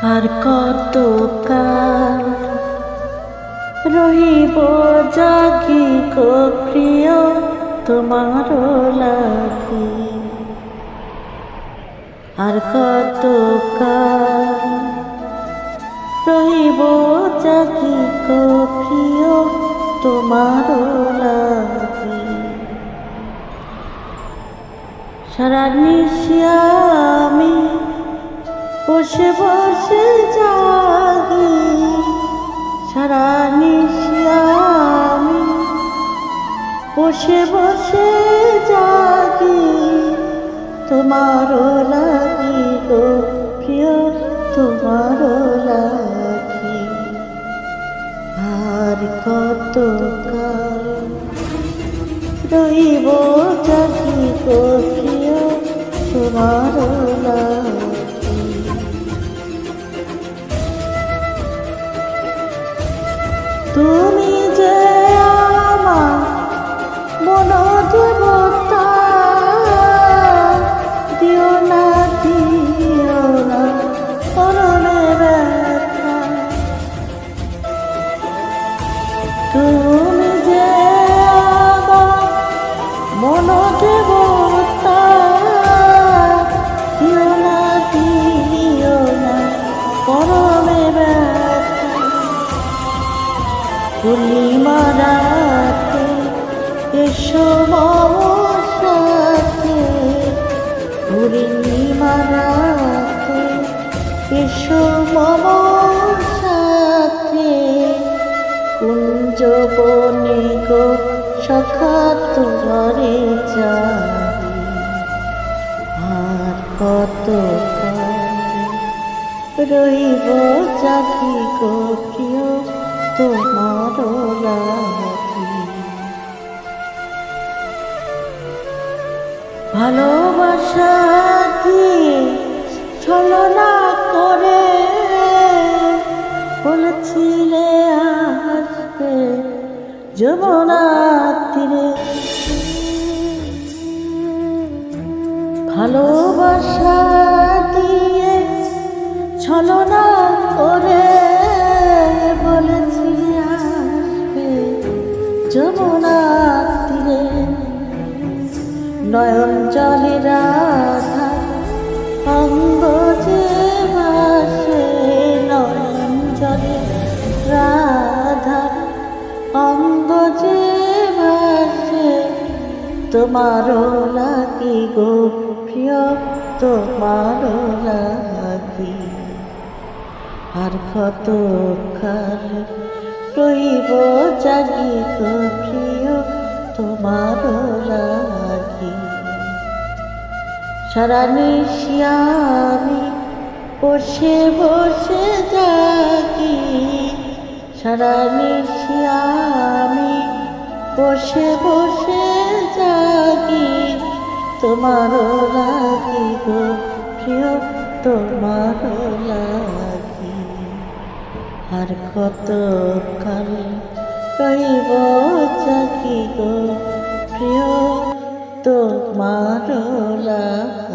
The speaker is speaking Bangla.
আর কতকাল রহিব জাগি গো প্রিয় তোমার লাগি। আর কতকাল রহিব জাগি গো প্রিয় তোমার লাগি। সারা নিশি আমি বসে বসে জাগি, সারা নিশি আমি বসে বসে জাগি তোমার লাগি গো প্রিয় তোমার লাগি। আর কতকাল রহিব জাগি গো প্রিয় তোমার লাগি। তুমি যে আমার মন দেবতা, দিও না পরনে ব্যথা। তুমি যে আমার মন দেবতা, দিও না পরনে ব্যথা। পূর্ণিমা রাতে এসো মম সাথে, পূর্ণিমা রাতে এসো মম সাথে। কুঞ্জ বনে গো সখা তোমারে চাই। আর কতকাল রহিব জাগি গো প্রিয় তোমার লাগি। ভালোবাসা দিয়ে ছলনা করে বলেছিলে আসবে যমুনার তীরে। ভালোবাসা দিয়ে ছলনা করে বলেছিলে আসবে যমুনার তীরে। নয়ন জলে রাধা অঙ্গ যে ভাসে, নয়ন জলে রাধা অঙ্গ যে ভাসে তোমার লাগি গো প্রিয় তোমার লাগি। আর কতকাল রহিব জাগি গো প্রিয় তোমার লাগি। সারা নিশি আমি বসে বসে জাগি, সারা নিশি আমি বসে বসে জাগি তোমার লাগি গো প্রিয় তোমার লাগি। আর কতকাল রহিব জাগি গো প্রিয় তোমার লাগি।